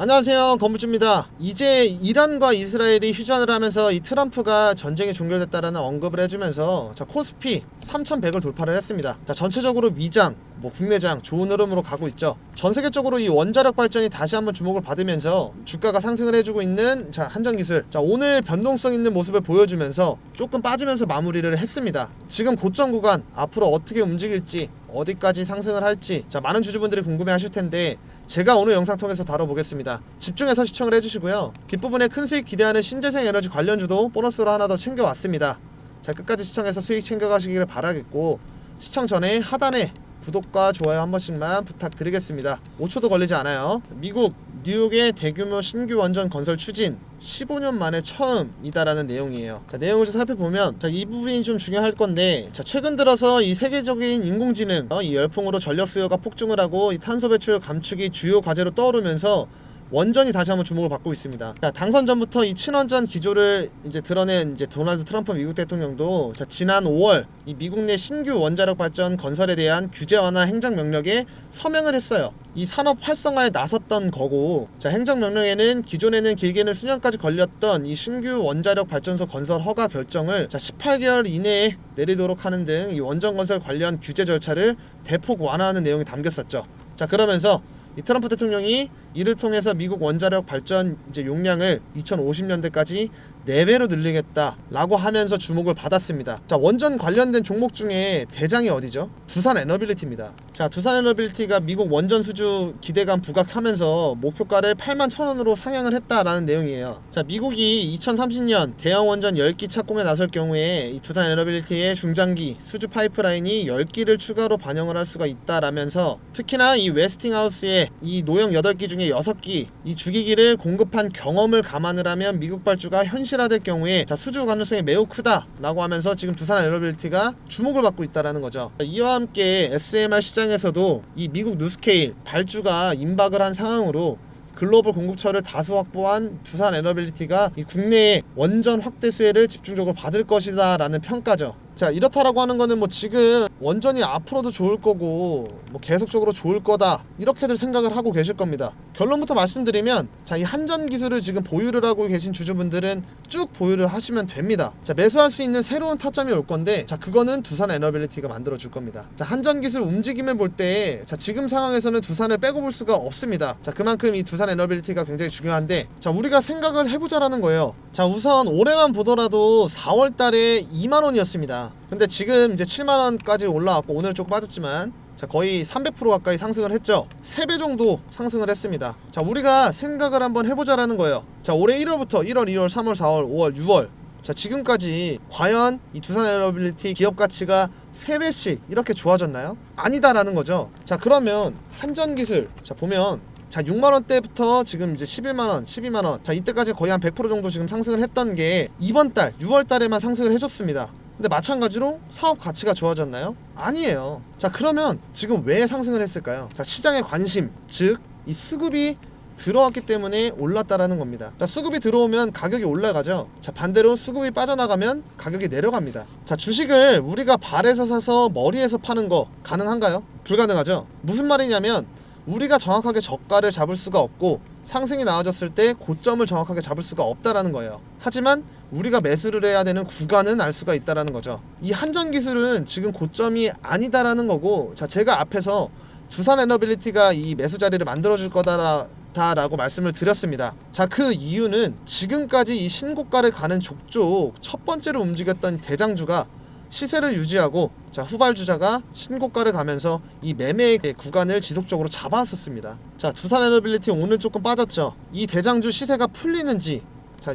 안녕하세요, 건부주입니다. 이제 이란과 이스라엘이 휴전을 하면서 이 트럼프가 전쟁이 종결됐다라는 언급을 해주면서 코스피 3100을 돌파를 했습니다. 전체적으로 위장, 국내장 좋은 흐름으로 가고 있죠. 전 세계적으로 이 원자력 발전이 다시 한번 주목을 받으면서 주가가 상승을 해주고 있는 한전기술, 오늘 변동성 있는 모습을 보여주면서 조금 빠지면서 마무리를 했습니다. 지금 고점 구간 앞으로 어떻게 움직일지, 어디까지 상승을 할지 많은 주주분들이 궁금해 하실 텐데 제가 오늘 영상 통해서 다뤄보겠습니다. 집중해서 시청을 해주시고요. 뒷부분에 큰 수익 기대하는 신재생 에너지 관련주도 보너스로 하나 더 챙겨왔습니다. 끝까지 시청해서 수익 챙겨가시기를 바라겠고, 시청 전에 하단에 구독과 좋아요 한 번씩만 부탁드리겠습니다. 5초도 걸리지 않아요. 미국 뉴욕의 대규모 신규 원전 건설 추진 15년 만에 처음이다라는 내용이에요. 내용을 좀 살펴보면 이 부분이 좀 중요할 건데, 최근 들어서 이 세계적인 인공지능 이 열풍으로 전력 수요가 폭증을 하고 이 탄소 배출 감축이 주요 과제로 떠오르면서 원전이 다시 한번 주목을 받고 있습니다. 당선 전부터 이 친원전 기조를 드러낸 도널드 트럼프 미국 대통령도 지난 5월 이 미국 내 신규 원자력 발전 건설에 대한 규제 완화 행정명령에 서명을 했어요. 이 산업 활성화에 나섰던 거고, 행정명령에는 기존에는 길게는 수년까지 걸렸던 이 신규 원자력 발전소 건설 허가 결정을 18개월 이내에 내리도록 하는 등 이 원전 건설 관련 규제 절차를 대폭 완화하는 내용이 담겼었죠. 그러면서 이 트럼프 대통령이 이를 통해서 미국 원자력 발전 용량을 2050년대까지 4배로 늘리겠다라고 하면서 주목을 받았습니다. 원전 관련된 종목 중에 대장이 어디죠? 두산에너빌리티입니다. 두산에너빌리티가 미국 원전 수주 기대감 부각하면서 목표가를 81,000원으로 상향을 했다라는 내용이에요. 미국이 2030년 대형 원전 10기 착공에 나설 경우에 이 두산에너빌리티의 중장기 수주 파이프라인이 10기를 추가로 반영을 할 수가 있다라면서, 특히나 이 웨스팅하우스의 이 노형 8기 중에 6기 이 주기기를 공급한 경험을 감안을 하면 미국 발주가 현실화될 경우에 수주 가능성이 매우 크다라고 하면서 지금 두산에너빌리티가 주목을 받고 있다라는 거죠. 이와 함께 SMR 시장에서도 이 미국 누스케일 발주가 임박을 한 상황으로 글로벌 공급처를 다수 확보한 두산에너빌리티가 이 국내의 원전 확대 수혜를 집중적으로 받을 것이다 라는 평가죠. 이렇다라고 하는 거는 지금 원전이 앞으로도 좋을 거고 계속적으로 좋을 거다 이렇게들 생각을 하고 계실 겁니다. 결론부터 말씀드리면 이 한전 기술을 지금 보유를 하고 계신 주주분들은 쭉 보유를 하시면 됩니다. 매수할 수 있는 새로운 타점이 올 건데 그거는 두산에너빌리티가 만들어 줄 겁니다. 한전 기술 움직임을 볼 때 지금 상황에서는 두산을 빼고 볼 수가 없습니다. 그만큼 이 두산에너빌리티가 굉장히 중요한데, 우리가 생각을 해보자라는 거예요. 우선 올해만 보더라도 4월 달에 2만원이었습니다. 근데 지금 7만원까지 올라왔고, 오늘 조금 빠졌지만 거의 300% 가까이 상승을 했죠. 3배 정도 상승을 했습니다. 우리가 생각을 한번 해보자라는 거예요. 올해 1월부터 1월, 2월, 3월, 4월, 5월, 6월 지금까지 과연 이 두산에너빌리티 기업 가치가 3배씩 이렇게 좋아졌나요? 아니다라는 거죠. 그러면 한전기술 보면 6만원대부터 지금 11만원, 12만원 이때까지 거의 한 100% 정도 지금 상승을 했던 게 이번 달 6월달에만 상승을 해줬습니다. 근데 마찬가지로 사업 가치가 좋아졌나요? 아니에요. 그러면 지금 왜 상승을 했을까요? 시장의 관심, 즉 이 수급이 들어왔기 때문에 올랐다라는 겁니다. 수급이 들어오면 가격이 올라가죠. 반대로 수급이 빠져나가면 가격이 내려갑니다. 주식을 우리가 발에서 사서 머리에서 파는 거 가능한가요? 불가능하죠. 무슨 말이냐면 우리가 정확하게 저가를 잡을 수가 없고 상승이 나와졌을 때 고점을 정확하게 잡을 수가 없다라는 거예요. 하지만 우리가 매수를 해야 되는 구간은 알 수가 있다라는 거죠. 이 한전기술은 지금 고점이 아니다라는 거고, 제가 앞에서 두산에너빌리티가 이 매수 자리를 만들어줄 거다라고 말씀을 드렸습니다. 그 이유는 지금까지 이 신고가를 가는 족족 첫 번째로 움직였던 대장주가 시세를 유지하고 후발주자가 신고가를 가면서 이 매매의 구간을 지속적으로 잡아왔었습니다. 두산에너빌리티 오늘 조금 빠졌죠. 이 대장주 시세가 풀리는지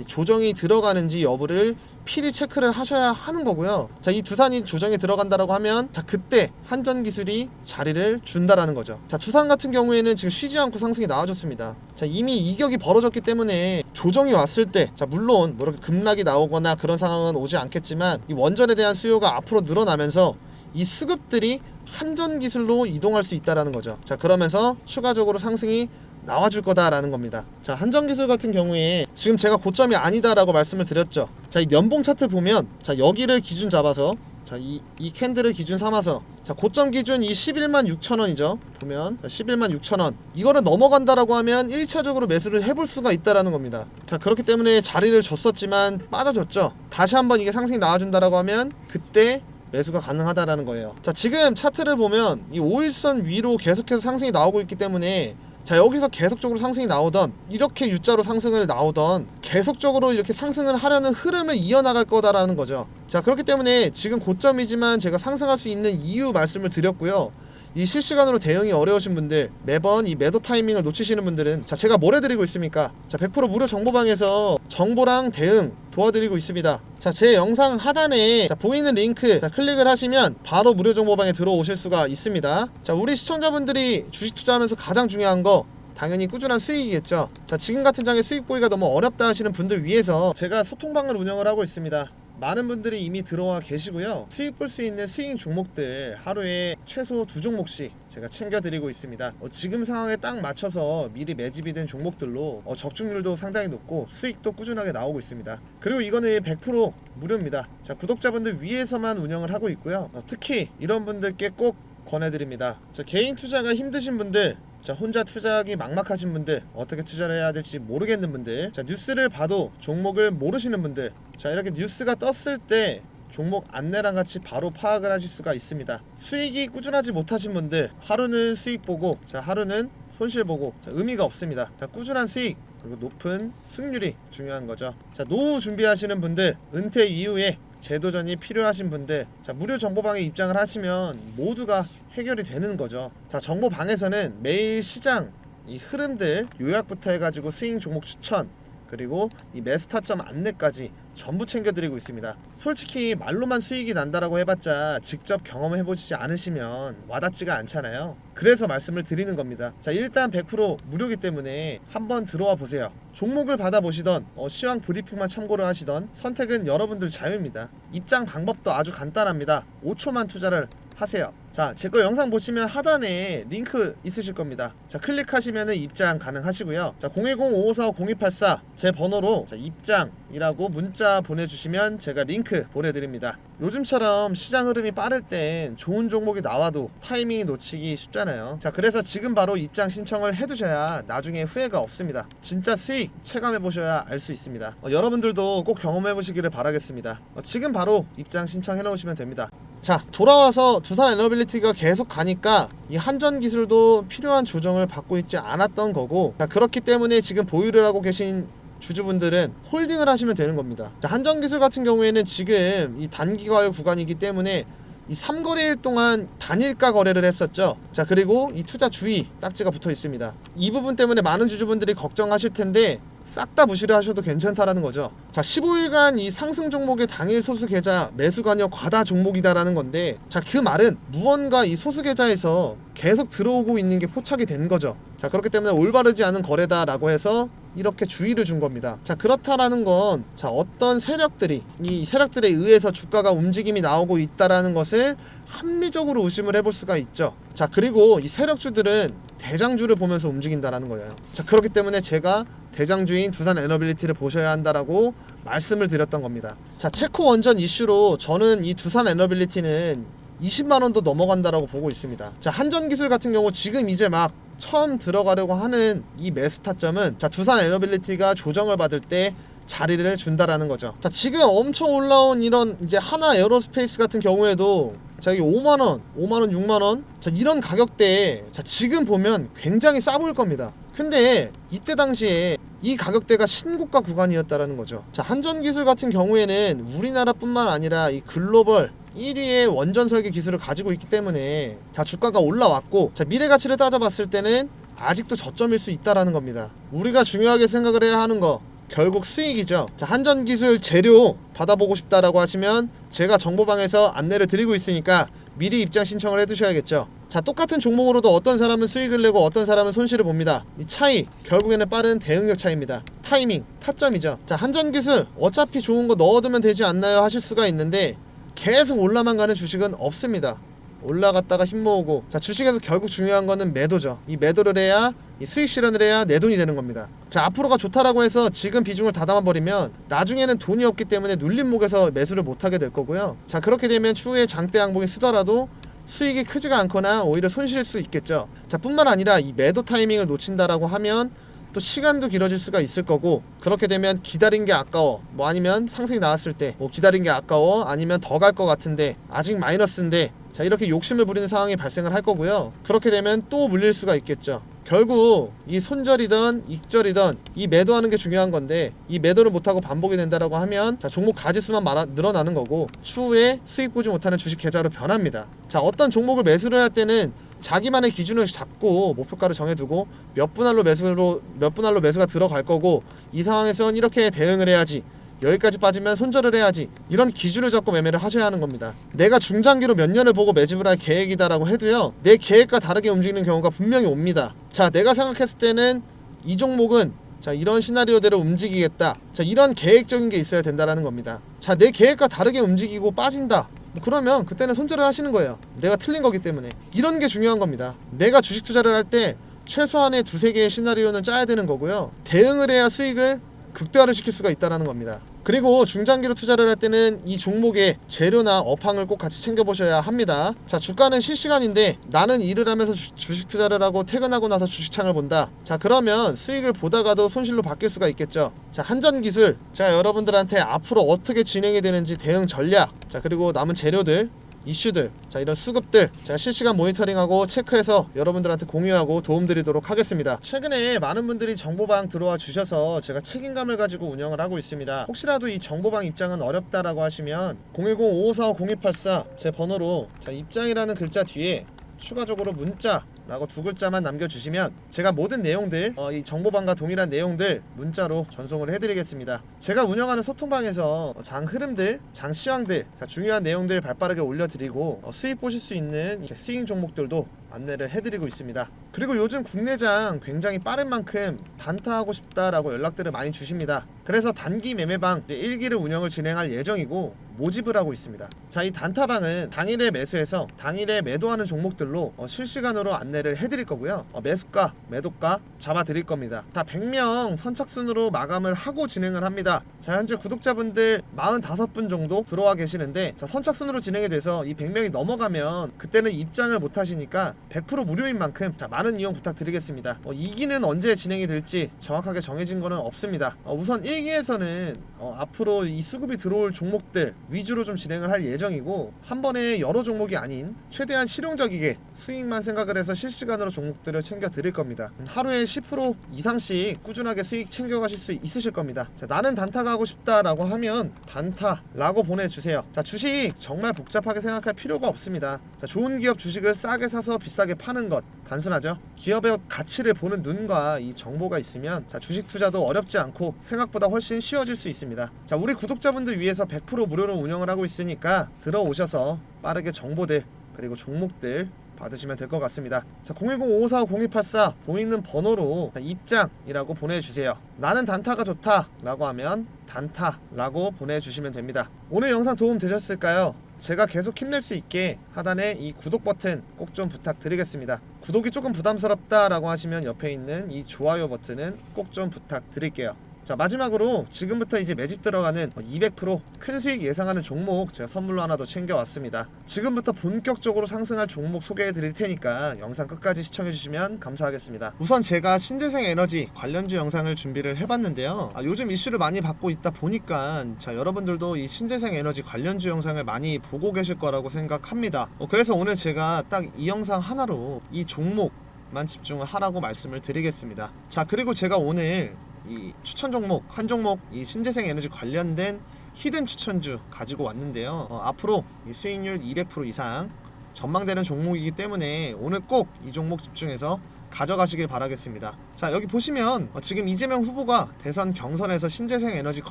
조정이 들어가는지 여부를 필히 체크를 하셔야 하는 거고요. 이 두산이 조정이 들어간다라고 하면 그때 한전기술이 자리를 준다라는 거죠. 두산 같은 경우에는 지금 쉬지 않고 상승이 나와줬습니다. 이미 이격이 벌어졌기 때문에 조정이 왔을 때 물론 이렇게 급락이 나오거나 그런 상황은 오지 않겠지만 이 원전에 대한 수요가 앞으로 늘어나면서 이 수급들이 한전기술로 이동할 수 있다라는 거죠. 그러면서 추가적으로 상승이 나와줄 거다라는 겁니다. 한전기술 같은 경우에 지금 제가 고점이 아니다라고 말씀을 드렸죠. 이 연봉 차트 보면 여기를 기준 잡아서 자, 이 캔들을 기준 삼아서 자, 고점 기준 이 116,000원이죠. 보면 116,000원 이거를 넘어간다라고 하면 1차적으로 매수를 해볼 수가 있다라는 겁니다. 자, 그렇기 때문에 자리를 줬었지만 빠져줬죠. 다시 한번 이게 상승이 나와준다라고 하면 그때 매수가 가능하다라는 거예요. 자, 지금 차트를 보면 이 5일선 위로 계속해서 상승이 나오고 있기 때문에 자, 여기서 계속적으로 상승이 나오던 이렇게 U자로 상승을 나오던 계속적으로 이렇게 상승을 하려는 흐름을 이어나갈 거다라는 거죠. 자, 그렇기 때문에 지금 고점이지만 제가 상승할 수 있는 이유 말씀을 드렸고요. 이 실시간으로 대응이 어려우신 분들, 매번 이 매도 타이밍을 놓치시는 분들은 자, 제가 뭘 해드리고 있습니까? 자, 100% 무료 정보방에서 정보랑 대응 도와드리고 있습니다. 자, 제 영상 하단에 자, 보이는 링크 자, 클릭을 하시면 바로 무료 정보방에 들어오실 수가 있습니다. 자, 우리 시청자분들이 주식 투자하면서 가장 중요한 거 당연히 꾸준한 수익이겠죠. 자, 지금 같은 장에 수익 보기가 너무 어렵다 하시는 분들 위해서 제가 소통방을 운영을 하고 있습니다. 많은 분들이 이미 들어와 계시고요. 수익 볼 수 있는 스윙 종목들 하루에 최소 2종목씩 제가 챙겨드리고 있습니다. 지금 상황에 딱 맞춰서 미리 매집이 된 종목들로 적중률도 상당히 높고 수익도 꾸준하게 나오고 있습니다. 그리고 이거는 100% 무료입니다. 자, 구독자분들 위해서만 운영을 하고 있고요. 특히 이런 분들께 꼭 권해드립니다. 자, 개인 투자가 힘드신 분들, 자, 혼자 투자하기 막막하신 분들, 어떻게 투자를 해야 될지 모르겠는 분들, 자, 뉴스를 봐도 종목을 모르시는 분들, 자, 이렇게 뉴스가 떴을 때 종목 안내랑 같이 바로 파악을 하실 수가 있습니다. 수익이 꾸준하지 못하신 분들, 하루는 수익 보고, 자, 하루는 손실 보고, 자, 의미가 없습니다. 자, 꾸준한 수익 그리고 높은 승률이 중요한 거죠. 자, 노후 준비하시는 분들, 은퇴 이후에 재도전이 필요하신 분들, 자, 무료 정보방에 입장을 하시면 모두가 해결이 되는 거죠. 자, 정보방에서는 매일 시장 이 흐름들 요약부터 해가지고 스윙 종목 추천 그리고 이 매수 타점 안내까지 전부 챙겨드리고 있습니다. 솔직히 말로만 수익이 난다라고 해봤자 직접 경험해보시지 않으시면 와닿지가 않잖아요. 그래서 말씀을 드리는 겁니다. 자, 일단 100% 무료이기 때문에 한번 들어와 보세요. 종목을 받아보시던 시황 브리핑만 참고를 하시던 선택은 여러분들 자유입니다. 입장 방법도 아주 간단합니다. 5초만 투자를 하세요. 자, 제 거 영상 보시면 하단에 링크 있으실 겁니다. 자, 클릭하시면 입장 가능하시고요. 자, 010-5545-0284 제 번호로 자, 입장이라고 문자 보내주시면 제가 링크 보내드립니다. 요즘처럼 시장 흐름이 빠를 땐 좋은 종목이 나와도 타이밍이 놓치기 쉽잖아요. 자, 그래서 지금 바로 입장 신청을 해두셔야 나중에 후회가 없습니다. 진짜 수익 체감해보셔야 알 수 있습니다. 여러분들도 꼭 경험해보시기를 바라겠습니다. 지금 바로 입장 신청해 놓으시면 됩니다. 자, 돌아와서 두산 에너빌리티가 계속 가니까 이 한전 기술도 필요한 조정을 받고 있지 않았던 거고, 자, 그렇기 때문에 지금 보유를 하고 계신 주주분들은 홀딩을 하시면 되는 겁니다. 자, 한전 기술 같은 경우에는 지금 이 단기 과열 구간이기 때문에 이 3거래일 동안 단일가 거래를 했었죠. 자, 그리고 이 투자 주의 딱지가 붙어 있습니다. 이 부분 때문에 많은 주주분들이 걱정하실 텐데 싹 다 무시를 하셔도 괜찮다라는 거죠. 자, 15일간 이 상승 종목의 당일 소수 계좌 매수 관여 과다 종목이다라는 건데, 자, 그 말은 무언가 이 소수 계좌에서 계속 들어오고 있는 게 포착이 된 거죠. 자, 그렇기 때문에 올바르지 않은 거래다라고 해서 이렇게 주의를 준 겁니다. 자, 그렇다라는 건 자, 어떤 세력들이 이 세력들에 의해서 주가가 움직임이 나오고 있다라는 것을 합리적으로 의심을 해볼 수가 있죠. 자, 그리고 이 세력주들은 대장주를 보면서 움직인다라는 거예요. 자, 그렇기 때문에 제가 대장주인 두산 에너빌리티를 보셔야 한다라고 말씀을 드렸던 겁니다. 자, 체코 원전 이슈로 저는 이 두산 에너빌리티는 20만원도 넘어간다라고 보고 있습니다. 자, 한전기술 같은 경우 지금 이제 막 처음 들어가려고 하는 이 매수 타점은 자, 두산 에너빌리티가 조정을 받을 때 자리를 준다라는 거죠. 자, 지금 엄청 올라온 이런 이제 하나 에어로스페이스 같은 경우에도 자, 여기 5만원, 5만원, 6만원 자, 이런 가격대에 자, 지금 보면 굉장히 싸 보일 겁니다. 근데 이때 당시에 이 가격대가 신고가 구간이었다라는 거죠. 자, 한전기술 같은 경우에는 우리나라뿐만 아니라 이 글로벌 1위의 원전 설계 기술을 가지고 있기 때문에 자, 주가가 올라왔고, 자, 미래 가치를 따져봤을 때는 아직도 저점일 수 있다라는 겁니다. 우리가 중요하게 생각을 해야 하는 거 결국 수익이죠. 자, 한전기술 재료 받아보고 싶다라고 하시면 제가 정보방에서 안내를 드리고 있으니까 미리 입장 신청을 해두셔야겠죠. 자, 똑같은 종목으로도 어떤 사람은 수익을 내고 어떤 사람은 손실을 봅니다. 이 차이 결국에는 빠른 대응력 차이입니다. 타이밍, 타점이죠. 자, 한전기술 어차피 좋은 거 넣어두면 되지 않나요 하실 수가 있는데 계속 올라만 가는 주식은 없습니다. 올라갔다가 힘 모으고. 자, 주식에서 결국 중요한 거는 매도죠. 이 매도를 해야, 이 수익 실현을 해야 내 돈이 되는 겁니다. 자, 앞으로가 좋다라고 해서 지금 비중을 다 담아버리면 나중에는 돈이 없기 때문에 눌림목에서 매수를 못하게 될 거고요. 자, 그렇게 되면 추후에 장대 양봉이 쓰더라도 수익이 크지가 않거나 오히려 손실일 수 있겠죠. 자, 뿐만 아니라 이 매도 타이밍을 놓친다라고 하면 또 시간도 길어질 수가 있을 거고, 그렇게 되면 기다린 게 아까워, 뭐 아니면 상승이 나왔을 때 뭐 기다린 게 아까워, 아니면 더 갈 것 같은데 아직 마이너스인데, 자, 이렇게 욕심을 부리는 상황이 발생을 할 거고요. 그렇게 되면 또 물릴 수가 있겠죠. 결국 이 손절이든 익절이든 이 매도하는 게 중요한 건데, 이 매도를 못하고 반복이 된다라고 하면 자, 종목 가지수만 늘어나는 거고 추후에 수익 보지 못하는 주식 계좌로 변합니다. 자, 어떤 종목을 매수를 할 때는 자기만의 기준을 잡고 목표가를 정해두고 몇 분할로 매수가 들어갈 거고, 이 상황에선 이렇게 대응을 해야지, 여기까지 빠지면 손절을 해야지, 이런 기준을 잡고 매매를 하셔야 하는 겁니다. 내가 중장기로 몇 년을 보고 매집을 할 계획이다라고 해도요, 내 계획과 다르게 움직이는 경우가 분명히 옵니다. 자, 내가 생각했을 때는 이 종목은 자, 이런 시나리오대로 움직이겠다, 자, 이런 계획적인 게 있어야 된다라는 겁니다. 자, 내 계획과 다르게 움직이고 빠진다, 그러면 그때는 손절을 하시는 거예요. 내가 틀린 거기 때문에. 이런 게 중요한 겁니다. 내가 주식 투자를 할 때 최소한의 2-3개의 시나리오는 짜야 되는 거고요. 대응을 해야 수익을 극대화를 시킬 수가 있다는 겁니다. 그리고 중장기로 투자를 할 때는 이 종목의 재료나 업황을 꼭 같이 챙겨보셔야 합니다. 자, 주가는 실시간인데 나는 일을 하면서 주식 투자를 하고 퇴근하고 나서 주식창을 본다. 자, 그러면 수익을 보다가도 손실로 바뀔 수가 있겠죠. 자, 한전기술, 제가 여러분들한테 앞으로 어떻게 진행이 되는지 대응 전략, 자, 그리고 남은 재료들, 이슈들, 자, 이런 수급들 제가 실시간 모니터링하고 체크해서 여러분들한테 공유하고 도움드리도록 하겠습니다. 최근에 많은 분들이 정보방 들어와 주셔서 제가 책임감을 가지고 운영을 하고 있습니다. 혹시라도 이 정보방 입장은 어렵다라고 하시면 010-5545-0284 제 번호로, 자, 입장이라는 글자 뒤에 추가적으로 문자 라고 2글자만 남겨주시면 제가 모든 내용들, 이 정보방과 동일한 내용들 문자로 전송을 해드리겠습니다. 제가 운영하는 소통방에서 장 흐름들, 장 시황들, 자, 중요한 내용들 발빠르게 올려드리고 수익 보실 수 있는 스윙 종목들도 안내를 해드리고 있습니다. 그리고 요즘 국내장 굉장히 빠른 만큼 단타하고 싶다라고 연락들을 많이 주십니다. 그래서 단기 매매방 1기를 운영을 진행할 예정이고 모집을 하고 있습니다. 자, 이 단타방은 당일에 매수해서 당일에 매도하는 종목들로 실시간으로 안내를 해드릴 거고요. 매수가, 매도가 잡아드릴 겁니다. 자, 100명 선착순으로 마감을 하고 진행을 합니다. 자, 현재 구독자분들 45분 정도 들어와 계시는데, 자, 선착순으로 진행이 돼서 이 100명이 넘어가면 그때는 입장을 못 하시니까 100% 무료인 만큼 자, 많은 이용 부탁드리겠습니다. 2기는 언제 진행이 될지 정확하게 정해진 거는 없습니다. 우선 1기에서는 앞으로 이 수급이 들어올 종목들 위주로 좀 진행을 할 예정이고, 한 번에 여러 종목이 아닌 최대한 실용적이게 수익만 생각을 해서 실시간으로 종목들을 챙겨 드릴 겁니다. 하루에 10% 이상씩 꾸준하게 수익 챙겨가실 수 있으실 겁니다. 자, 나는 단타가 하고 싶다라고 하면 단타라고 보내주세요. 자, 주식 정말 복잡하게 생각할 필요가 없습니다. 자, 좋은 기업 주식을 싸게 사서 비싸게 파는 것 단순하죠. 기업의 가치를 보는 눈과 이 정보가 있으면 자, 주식 투자도 어렵지 않고 생각보다 훨씬 쉬워질 수 있습니다. 자, 우리 구독자분들 위해서 100% 무료로 운영을 하고 있으니까 들어오셔서 빠르게 정보들 그리고 종목들 받으시면 될 것 같습니다. 자, 010-5545-0284 보이는 번호로 입장이라고 보내주세요. 나는 단타가 좋다 라고 하면 단타라고 보내주시면 됩니다. 오늘 영상 도움 되셨을까요? 제가 계속 힘낼 수 있게 하단에 이 구독 버튼 꼭 좀 부탁드리겠습니다. 구독이 조금 부담스럽다 라고 하시면 옆에 있는 이 좋아요 버튼은 꼭 좀 부탁드릴게요. 자, 마지막으로 지금부터 이제 매집 들어가는 200% 큰 수익 예상하는 종목 제가 선물로 하나 더 챙겨왔습니다. 지금부터 본격적으로 상승할 종목 소개해 드릴 테니까 영상 끝까지 시청해 주시면 감사하겠습니다. 우선 제가 신재생 에너지 관련주 영상을 준비를 해봤는데요. 요즘 이슈를 많이 받고 있다 보니까 자, 여러분들도 이 신재생 에너지 관련주 영상을 많이 보고 계실 거라고 생각합니다. 그래서 오늘 제가 딱 이 영상 하나로 이 종목만 집중을 하라고 말씀을 드리겠습니다. 자, 그리고 제가 오늘 이 추천 종목 한 종목 이 신재생 에너지 관련된 히든 추천주 가지고 왔는데요. 앞으로 이 수익률 200% 이상 전망되는 종목이기 때문에 오늘 꼭 이 종목 집중해서 가져가시길 바라겠습니다. 자, 여기 보시면 지금 이재명 후보가 대선 경선에서 신재생 에너지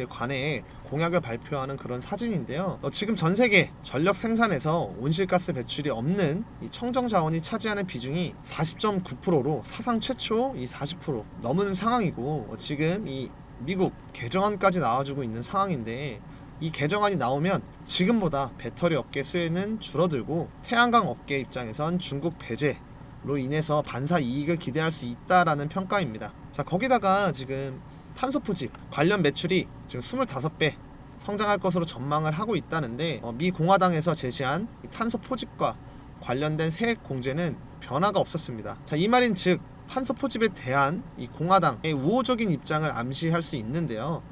관에 공약을 발표하는 그런 사진인데요. 지금 전 세계 전력 생산에서 온실가스 배출이 없는 이 청정 자원이 차지하는 비중이 40.9%로 사상 최초 이 40% 넘은 상황이고, 지금 이 미국 개정안까지 나와주고 있는 상황인데, 이 개정안이 나오면 지금보다 배터리 업계 수혜는 줄어들고 태양광 업계 입장에선 중국 배제로 인해서 반사 이익을 기대할 수 있다라는 평가입니다. 자, 거기다가 지금 탄소 포집 관련 매출이 지금 25배 성장할 것으로 전망을 하고 있다는데 미 공화당에서 제시한 이 탄소 포집과 관련된 세액 공제는 변화가 없었습니다. 자, 이 말인즉 탄소 포집에 대한 이 공화당의 우호적인 입장을 암시할 수 있는데요.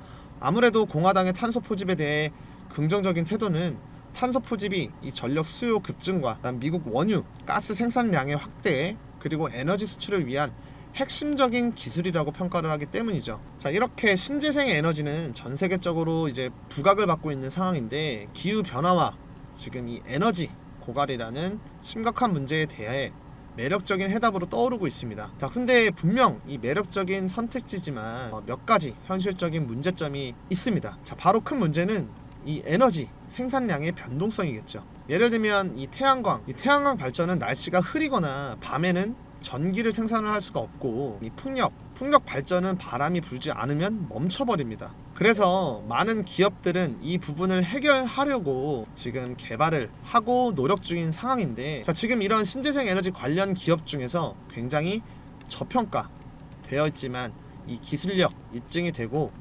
아무래도 공화당의 탄소 포집에 대해 긍정적인 태도는 탄소 포집이 이 전력 수요 급증과 미국 원유, 가스 생산량의 확대 그리고 에너지 수출을 위한 핵심적인 기술이라고 평가를 하기 때문이죠. 자, 이렇게 신재생 에너지는 전 세계적으로 이제 부각을 받고 있는 상황인데 기후 변화와 지금 이 에너지 고갈이라는 심각한 문제에 대해 매력적인 해답으로 떠오르고 있습니다. 자, 근데 분명 이 매력적인 선택지지만 몇 가지 현실적인 문제점이 있습니다. 자, 바로 큰 문제는 이 에너지 생산량의 변동성이겠죠. 예를 들면 이 태양광 발전은 날씨가 흐리거나 밤에는 전기를 생산을 할 수가 없고 이 풍력 발전은 바람이 불지 않으면 멈춰버립니다. 그래서 많은 기업들은 이 부분을 해결하려고 지금 개발을 하고 노력 중인 상황인데, 자, 지금 이런 신재생 에너지 관련 기업 중에서 굉장히 저평가 되어 있지만 이 기술력 입증이 되고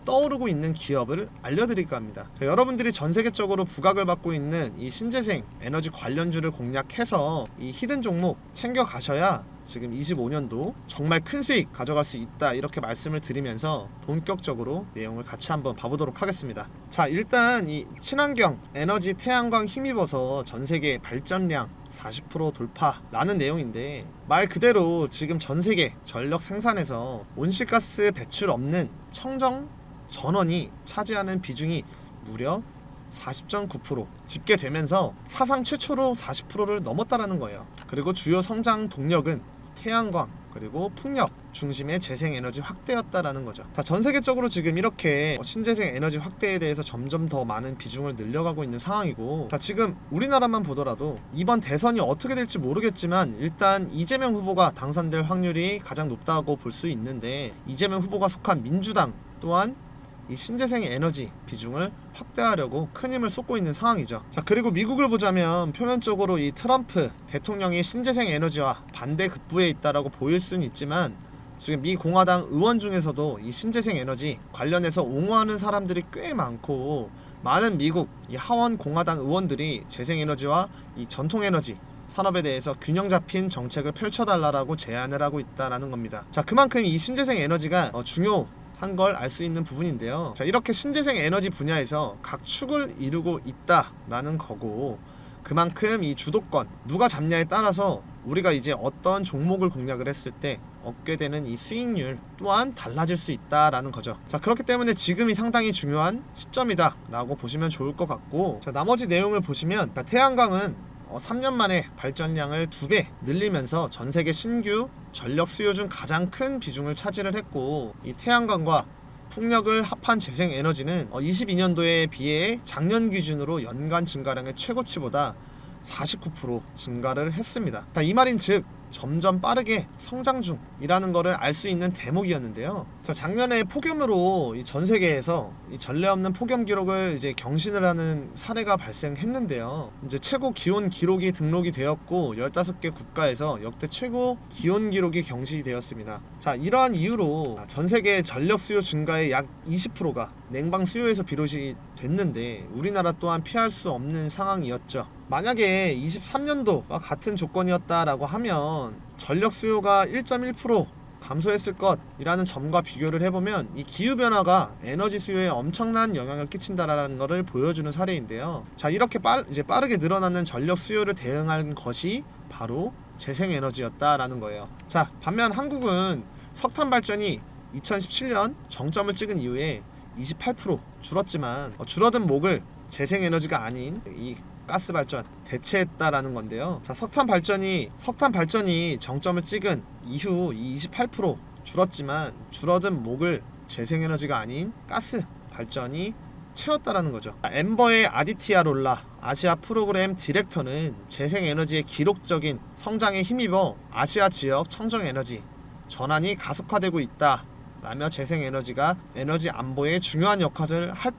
떠오르고 있는 기업을 알려드릴까 합니다. 자, 여러분들이 전 세계적으로 부각을 받고 있는 이 신재생 에너지 관련주를 공략해서 이 히든 종목 챙겨 가셔야 지금 25년도 정말 큰 수익 가져갈 수 있다, 이렇게 말씀을 드리면서 본격적으로 내용을 같이 한번 봐보도록 하겠습니다. 자, 일단 이 친환경 에너지 태양광 힘입어서 전 세계 발전량 40% 돌파라는 내용인데, 말 그대로 지금 전 세계 전력 생산에서 온실가스 배출 없는 청정 전원이 차지하는 비중이 무려 40.9% 집계되면서 사상 최초로 40%를 넘었다라는 거예요. 그리고 주요 성장 동력은 태양광 그리고 풍력 중심의 재생에너지 확대였다라는 거죠. 자, 전 세계적으로 지금 이렇게 신재생 에너지 확대에 대해서 점점 더 많은 비중을 늘려가고 있는 상황이고, 자, 지금 우리나라만 보더라도 이번 대선이 어떻게 될지 모르겠지만 일단 이재명 후보가 당선될 확률이 가장 높다고 볼 수 있는데, 이재명 후보가 속한 민주당 또한 이 신재생 에너지 비중을 확대하려고 큰 힘을 쏟고 있는 상황이죠. 자, 그리고 미국을 보자면 표면적으로 이 트럼프 대통령이 신재생 에너지와 반대 급부에 있다라고 보일 수는 있지만, 지금 미 공화당 의원 중에서도 이 신재생 에너지 관련해서 옹호하는 사람들이 꽤 많고, 많은 미국 이 하원 공화당 의원들이 재생에너지와 이 전통에너지 산업에 대해서 균형 잡힌 정책을 펼쳐달라고 제안을 하고 있다라는 겁니다. 자, 그만큼 이 신재생 에너지가 중요한 걸 알 수 있는 부분인데요. 자, 이렇게 신재생 에너지 분야에서 각 축을 이루고 있다라는 거고, 그만큼 이 주도권 누가 잡냐에 따라서 우리가 이제 어떤 종목을 공략을 했을 때 얻게 되는 이 수익률 또한 달라질 수 있다라는 거죠. 자, 그렇기 때문에 지금이 상당히 중요한 시점이다 라고 보시면 좋을 것 같고, 자, 나머지 내용을 보시면, 태양광은 3년 만에 발전량을 2배 늘리면서 전 세계 신규 전력 수요 중 가장 큰 비중을 차지를 했고, 이 태양광과 풍력을 합한 재생에너지는 22년도에 비해 작년 기준으로 연간 증가량의 최고치보다 49% 증가를 했습니다. 자, 이 말인즉 점점 빠르게 성장 중이라는 것을 알 수 있는 대목이었는데요. 자, 작년에 폭염으로 이 전 세계에서 이 전례 없는 폭염 기록을 이제 경신을 하는 사례가 발생했는데요. 이제 최고 기온 기록이 등록이 되었고 15개 국가에서 역대 최고 기온 기록이 경신되었습니다. 자, 이러한 이유로 전 세계 전력 수요 증가의 약 20%가 냉방 수요에서 비롯이 됐는데, 우리나라 또한 피할 수 없는 상황이었죠. 만약에 23년도와 같은 조건이었다라고 하면 전력 수요가 1.1% 감소했을 것이라는 점과 비교를 해보면 이 기후변화가 에너지 수요에 엄청난 영향을 끼친다라는 것을 보여주는 사례인데요. 자, 이렇게 이제 빠르게 늘어나는 전력 수요를 대응한 것이 바로 재생에너지였다라는 거예요. 자, 반면 한국은 석탄 발전이 2017년 정점을 찍은 이후에 28% 줄었지만 줄어든 목을 재생에너지가 아닌 이 가스 발전 대체했다라는 건데요. 자, 석탄 발전이 정점을 찍은 이후 28% 줄었지만 줄어든 목을 재생에너지가 아닌 가스 발전이 채웠다라는 거죠. 엠버의 아디티아 롤라 아시아 프로그램 디렉터는 재생에너지의 기록적인 성장에 힘입어 아시아 지역 청정에너지 전환이 가속화되고 있다 라며 재생에너지가 에너지 안보에 중요한 역할을 할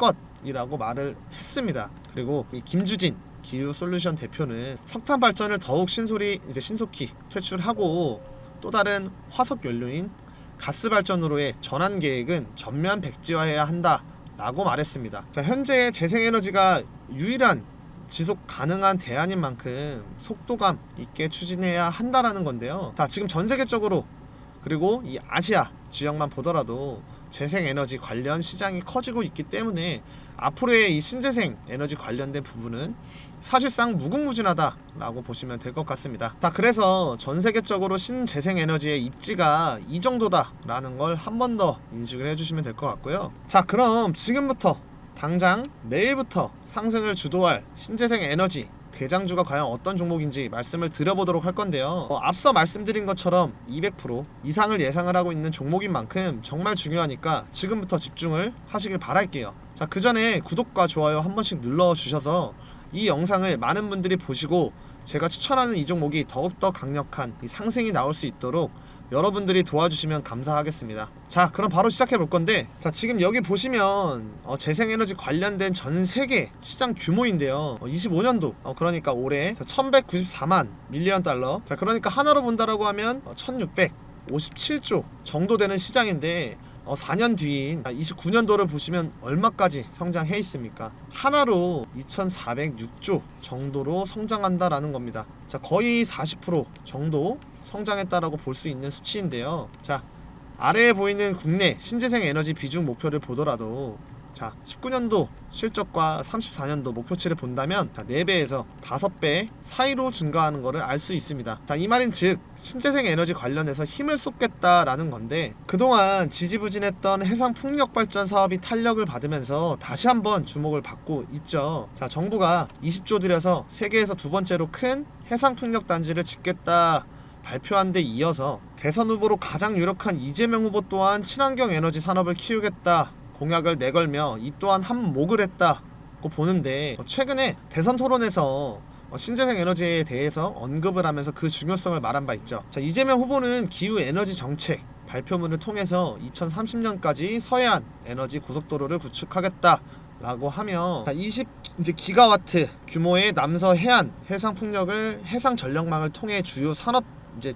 이라고 말을 했습니다. 그리고 이 김주진 기후솔루션 대표는 석탄 발전을 더욱 신속히 퇴출하고 또 다른 화석 연료인 가스 발전으로의 전환 계획은 전면 백지화해야 한다라고 말했습니다. 자, 현재 재생에너지가 유일한 지속 가능한 대안인 만큼 속도감 있게 추진해야 한다라는 건데요. 자, 지금 전 세계적으로 그리고 이 아시아 지역만 보더라도 재생에너지 관련 시장이 커지고 있기 때문에 앞으로의 이 신재생 에너지 관련된 부분은 사실상 무궁무진하다라고 보시면 될 것 같습니다. 자, 그래서 전 세계적으로 신재생 에너지의 입지가 이 정도다라는 걸 한 번 더 인식을 해주시면 될 것 같고요. 자, 그럼 지금부터 당장 내일부터 상승을 주도할 신재생 에너지 대장주가 과연 어떤 종목인지 말씀을 드려보도록 할 건데요. 앞서 말씀드린 것처럼 200% 이상을 예상을 하고 있는 종목인 만큼 정말 중요하니까 지금부터 집중을 하시길 바랄게요. 자, 그 전에 구독과 좋아요 한 번씩 눌러주셔서 이 영상을 많은 분들이 보시고 제가 추천하는 이 종목이 더욱더 강력한 이 상승이 나올 수 있도록 여러분들이 도와주시면 감사하겠습니다. 자, 그럼 바로 시작해 볼 건데, 자, 지금 여기 보시면 재생에너지 관련된 전 세계 시장 규모인데요. 25년도 그러니까 올해 1194만 밀리언 달러. 자, 그러니까 하나로 본다라고 하면 1657조 정도 되는 시장인데 4년 뒤인 29년도를 보시면 얼마까지 성장해 있습니까? 하나로 2406조 정도로 성장한다라는 겁니다. 자, 거의 40% 정도 성장했다라고 볼 수 있는 수치인데요. 자, 아래에 보이는 국내 신재생 에너지 비중 목표를 보더라도 자, 19년도 실적과 34년도 목표치를 본다면 4배에서 5배 사이로 증가하는 것을 알 수 있습니다. 자, 이 말인 즉 신재생 에너지 관련해서 힘을 쏟겠다라는 건데, 그동안 지지부진했던 해상 풍력 발전 사업이 탄력을 받으면서 다시 한번 주목을 받고 있죠. 자, 정부가 20조 들여서 세계에서 두 번째로 큰 해상 풍력 단지를 짓겠다 발표한 데 이어서 대선 후보로 가장 유력한 이재명 후보 또한 친환경 에너지 산업을 키우겠다 공약을 내걸며 이 또한 한몫을 했다고 보는데, 최근에 대선 토론에서 신재생 에너지에 대해서 언급을 하면서 그 중요성을 말한 바 있죠. 자, 이재명 후보는 기후 에너지 정책 발표문을 통해서 2030년까지 서해안 에너지 고속도로를 구축하겠다 라고 하며 20기가와트 규모의 남서 해안 해상 풍력을 해상 전력망을 통해 주요 산업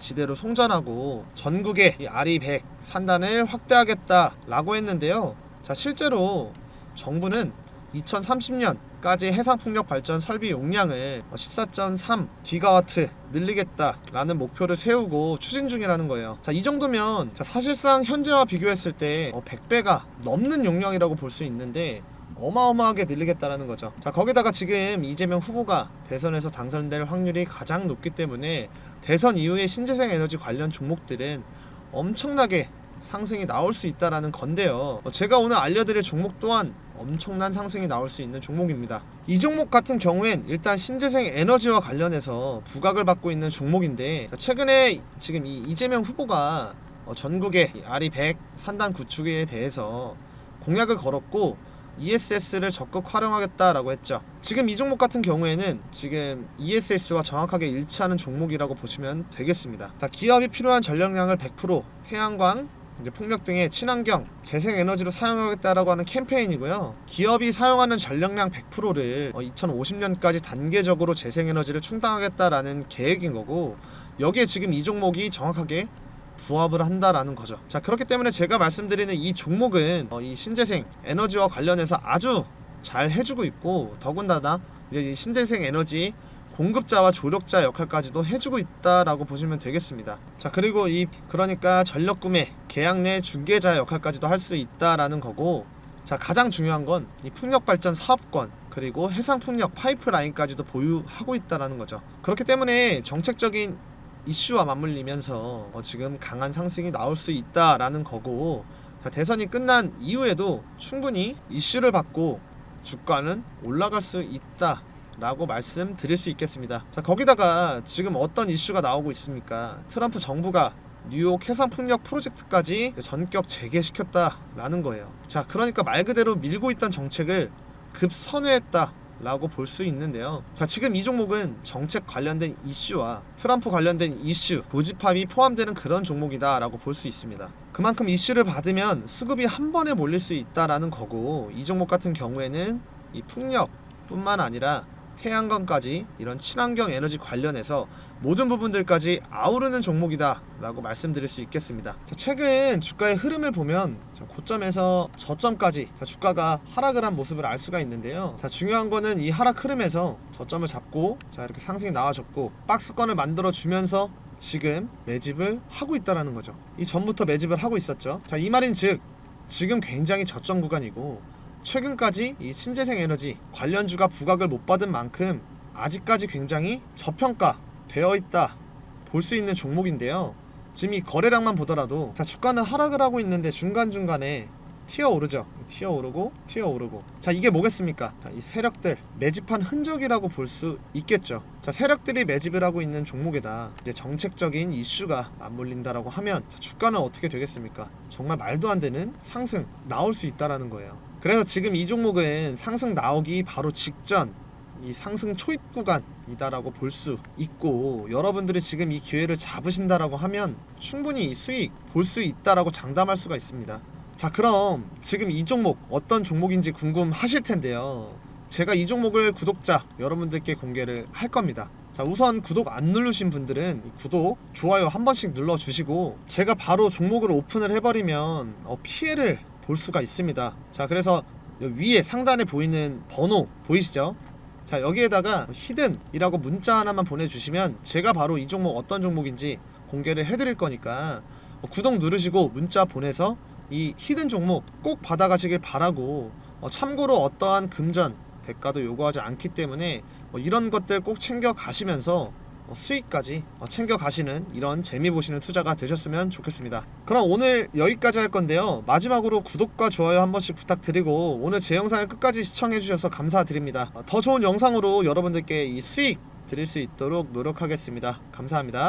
지대로 송전하고 전국의 RE100 산단을 확대하겠다라고 했는데요. 자, 실제로 정부는 2030년까지 해상풍력 발전 설비 용량을 14.3기가와트 늘리겠다라는 목표를 세우고 추진 중이라는 거예요. 자, 이 정도면 사실상 현재와 비교했을 때 100배가 넘는 용량이라고 볼 수 있는데 어마어마하게 늘리겠다라는 거죠. 자, 거기다가 지금 이재명 후보가 대선에서 당선될 확률이 가장 높기 때문에 대선 이후에 신재생 에너지 관련 종목들은 엄청나게 상승이 나올 수 있다라는 건데요. 제가 오늘 알려드릴 종목 또한 엄청난 상승이 나올 수 있는 종목입니다. 이 종목 같은 경우엔 일단 신재생 에너지와 관련해서 부각을 받고 있는 종목인데, 최근에 지금 이 이재명 후보가 전국의 RE100 산단 구축에 대해서 공약을 걸었고 ESS를 적극 활용하겠다라고 했죠. 지금 이 종목 같은 경우에는 지금 ESS와 정확하게 일치하는 종목이라고 보시면 되겠습니다. 자, 기업이 필요한 전력량을 100% 태양광, 풍력 등의 친환경 재생에너지로 사용하겠다라고 하는 캠페인이고요. 기업이 사용하는 전력량 100%를 2050년까지 단계적으로 재생에너지를 충당하겠다라는 계획인 거고, 여기에 지금 이 종목이 정확하게 부합을 한다라는 거죠. 자, 그렇기 때문에 제가 말씀드리는 이 종목은 이 신재생 에너지와 관련해서 아주 잘 해주고 있고, 더군다나 이제 이 신재생 에너지 공급자와 조력자 역할까지도 해주고 있다라고 보시면 되겠습니다. 자, 그리고 그러니까 전력 구매 계약 내 중개자 역할까지도 할 수 있다라는 거고, 자, 가장 중요한 건 이 풍력 발전 사업권 그리고 해상 풍력 파이프라인까지도 보유하고 있다라는 거죠. 그렇기 때문에 정책적인 이슈와 맞물리면서 지금 강한 상승이 나올 수 있다라는 거고, 자, 대선이 끝난 이후에도 충분히 이슈를 받고 주가는 올라갈 수 있다 라고 말씀드릴 수 있겠습니다. 자, 거기다가 지금 어떤 이슈가 나오고 있습니까? 트럼프 정부가 뉴욕 해상풍력 프로젝트까지 전격 재개시켰다라는 거예요. 자, 그러니까 말 그대로 밀고 있던 정책을 급선회했다 라고 볼 수 있는데요. 자, 지금 이 종목은 정책 관련된 이슈와 트럼프 관련된 이슈, 고집합이 포함되는 그런 종목이다 라고 볼 수 있습니다. 그만큼 이슈를 받으면 수급이 한 번에 몰릴 수 있다라는 거고, 이 종목 같은 경우에는 이 풍력 뿐만 아니라 태양광까지 이런 친환경 에너지 관련해서 모든 부분들까지 아우르는 종목이다 라고 말씀드릴 수 있겠습니다. 자, 최근 주가의 흐름을 보면 고점에서 저점까지 주가가 하락을 한 모습을 알 수가 있는데요. 자, 중요한 거는 이 하락 흐름에서 저점을 잡고 이렇게 상승이 나와줬고 박스권을 만들어 주면서 지금 매집을 하고 있다라는 거죠. 이 전부터 매집을 하고 있었죠. 자, 이 말인 즉 지금 굉장히 저점 구간이고, 최근까지 이 신재생 에너지 관련주가 부각을 못 받은 만큼 아직까지 굉장히 저평가 되어 있다 볼 수 있는 종목인데요. 지금 이 거래량만 보더라도 주가는 하락을 하고 있는데 중간중간에 튀어오르죠. 튀어오르고. 자, 이게 뭐겠습니까? 이 세력들 매집한 흔적이라고 볼 수 있겠죠. 자, 세력들이 매집을 하고 있는 종목에다 이제 정책적인 이슈가 맞물린다라고 하면 주가는 어떻게 되겠습니까? 정말 말도 안 되는 상승 나올 수 있다라는 거예요. 그래서 지금 이 종목은 상승 나오기 바로 직전 이 상승 초입 구간이다라고 볼 수 있고, 여러분들이 지금 이 기회를 잡으신다라고 하면 충분히 이 수익 볼 수 있다라고 장담할 수가 있습니다. 자, 그럼 지금 이 종목 어떤 종목인지 궁금하실 텐데요. 제가 이 종목을 구독자 여러분들께 공개를 할 겁니다. 자, 우선 구독 안 누르신 분들은 구독, 좋아요 한 번씩 눌러주시고, 제가 바로 종목을 오픈을 해버리면 피해를 볼 수가 있습니다. 자, 그래서 위에 상단에 보이는 번호 보이시죠? 자, 여기에다가 히든이라고 문자 하나만 보내주시면 제가 바로 이 종목 어떤 종목인지 공개를 해드릴 거니까 구독 누르시고 문자 보내서 이 히든 종목 꼭 받아가시길 바라고, 참고로 어떠한 금전 대가도 요구하지 않기 때문에 이런 것들 꼭 챙겨 가시면서 수익까지 챙겨 가시는 이런 재미 보시는 투자가 되셨으면 좋겠습니다. 그럼 오늘 여기까지 할 건데요. 마지막으로 구독과 좋아요 한 번씩 부탁드리고, 오늘 제 영상을 끝까지 시청해 주셔서 감사드립니다. 더 좋은 영상으로 여러분들께 이 수익 드릴 수 있도록 노력하겠습니다. 감사합니다.